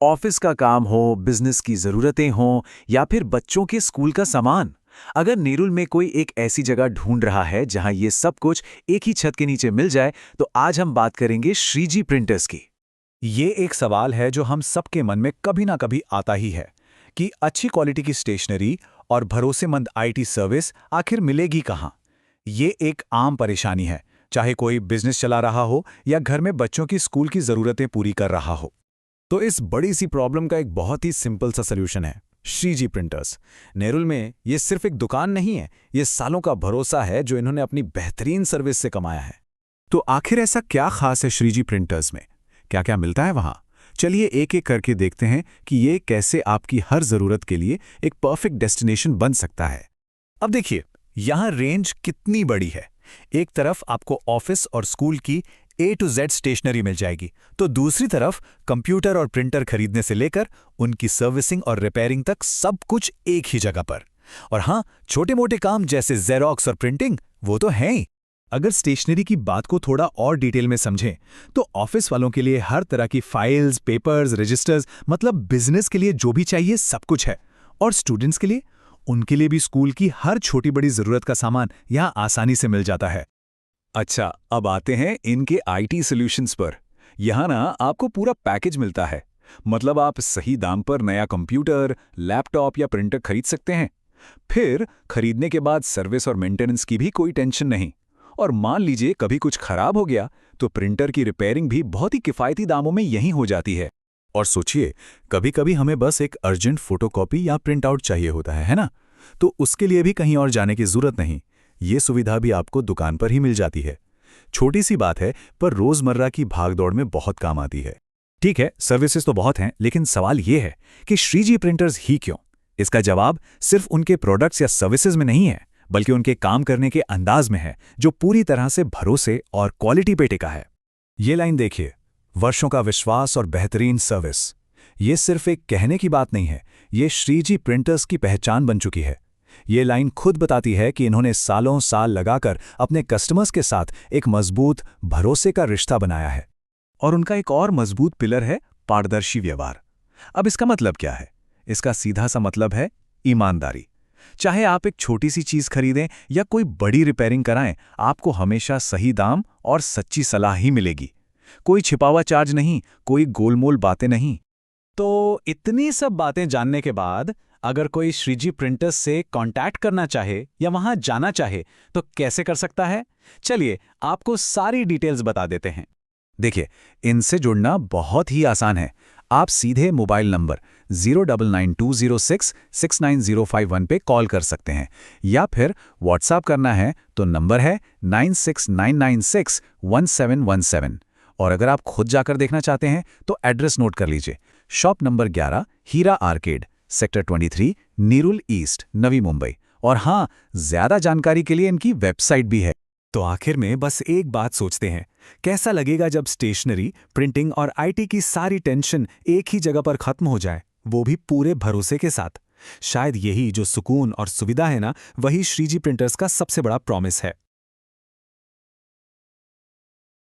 Office का काम हो, बिजनेस की जरूरतें हों या फिर बच्चों के स्कूल का सामान। अगर नेरुल में कोई एक ऐसी जगह ढूंढ रहा है जहां ये सब कुछ एक ही छत के नीचे मिल जाए, तो आज हम बात करेंगे श्रीजी प्रिंटर्स की। ये एक सवाल है जो हम सबके मन में कभी ना कभी आता ही है कि अच्छी क्वालिटी की स्टेशनरी और भरोसेमंद आईटी सर्विस आखिर मिलेगी कहाँ। ये एक आम परेशानी है, चाहे कोई बिजनेस चला रहा हो या घर में बच्चों की स्कूल की ज़रूरतें पूरी कर रहा हो। तो इस बड़ी सी प्रॉब्लम का एक बहुत ही सिंपल सा सल्यूशन है, श्रीजी प्रिंटर्स। नेरुल में ये सिर्फ एक दुकान नहीं है, ये सालों का भरोसा है जो इन्होंने अपनी बेहतरीन सर्विस से कमाया है। तो आखिर ऐसा क्या खास है श्रीजी प्रिंटर्स में? क्या क्या मिलता है वहां? चलिए एक एक करके देखते हैं कि ये कैसे आपकी हर जरूरत के लिए एक परफेक्ट डेस्टिनेशन बन सकता है। अब देखिए, यहां रेंज कितनी बड़ी है। एक तरफ आपको ऑफिस और स्कूल की A to Z स्टेशनरी मिल जाएगी, तो दूसरी तरफ कंप्यूटर और प्रिंटर खरीदने से लेकर उनकी सर्विसिंग और रिपेयरिंग तक सब कुछ एक ही जगह पर। और हाँ, छोटे मोटे काम जैसे जेरोक्स और प्रिंटिंग वो तो हैं ही। अगर स्टेशनरी की बात को थोड़ा और डिटेल में समझें, तो ऑफिस वालों के लिए हर तरह की फाइल्स, पेपर्स, रजिस्टर्स, मतलब बिजनेस के लिए जो भी चाहिए सब कुछ है। और स्टूडेंट्स के लिए, उनके लिए भी स्कूल की हर छोटी बड़ी जरूरत का सामान यहाँ आसानी से मिल जाता है। अच्छा, अब आते हैं इनके आईटी सॉल्यूशंस पर। यहाँ ना आपको पूरा पैकेज मिलता है। मतलब आप सही दाम पर नया कंप्यूटर, लैपटॉप या प्रिंटर खरीद सकते हैं। फिर खरीदने के बाद सर्विस और मेंटेनेंस की भी कोई टेंशन नहीं। और मान लीजिए कभी कुछ खराब हो गया, तो प्रिंटर की रिपेयरिंग भी बहुत ही किफ़ायती दामों में यहीं हो जाती है। और सोचिए, कभी कभी हमें बस एक अर्जेंट फोटोकॉपी या प्रिंट आउट चाहिए होता है ना? तो उसके लिए भी कहीं और जाने की जरूरत नहीं। ये सुविधा भी आपको दुकान पर ही मिल जाती है। छोटी सी बात है, पर रोजमर्रा की भागदौड़ में बहुत काम आती है। ठीक है, सर्विसेज तो बहुत हैं, लेकिन सवाल ये है कि श्रीजी प्रिंटर्स ही क्यों? इसका जवाब सिर्फ उनके प्रोडक्ट्स या सर्विसेज में नहीं है, बल्कि उनके काम करने के अंदाज में है, जो पूरी तरह से भरोसे और क्वालिटी पे टिका है। ये लाइन देखिए, वर्षों का विश्वास और बेहतरीन सर्विस। ये सिर्फ एक कहने की बात नहीं है, ये श्रीजी प्रिंटर्स की पहचान बन चुकी है। ये लाइन खुद बताती है कि इन्होंने सालों साल लगाकर अपने कस्टमर्स के साथ एक मजबूत, भरोसे का रिश्ता बनाया है। और उनका एक और मजबूत पिलर है पारदर्शी व्यवहार। अब इसका मतलब क्या है? इसका सीधा सा मतलब है ईमानदारी। चाहे आप एक छोटी सी चीज खरीदें या कोई बड़ी रिपेयरिंग कराएं, आपको हमेशा सही दाम और सच्ची सलाह ही मिलेगी। कोई छिपा हुआ चार्ज नहीं, कोई गोलमोल बातें नहीं। तो इतनी सब बातें जानने के बाद अगर कोई श्रीजी प्रिंटर्स से कांटेक्ट करना चाहे या वहां जाना चाहे, तो कैसे कर सकता है? चलिए आपको सारी डिटेल्स बता देते हैं। देखिए, इनसे जुड़ना बहुत ही आसान है। आप सीधे मोबाइल नंबर 09920669051 पे कॉल कर सकते हैं, या फिर व्हाट्सएप करना है तो नंबर है 9699611717। और अगर आप खुद जाकर देखना चाहते हैं तो एड्रेस नोट कर लीजिए। शॉप नंबर 11, हीरा arcade, sector 23, नीरुल east, Navi Mumbai. और हाँ, ज्यादा जानकारी के लिए इनकी वेबसाइट भी है। तो आखिर में बस एक बात सोचते हैं, कैसा लगेगा जब स्टेशनरी, प्रिंटिंग और आईटी की सारी टेंशन एक ही जगह पर खत्म हो जाए, वो भी पूरे भरोसे के साथ। शायद यही जो सुकून और सुविधा है ना, वही श्रीजी प्रिंटर्स का सबसे बड़ा प्रॉमिस है।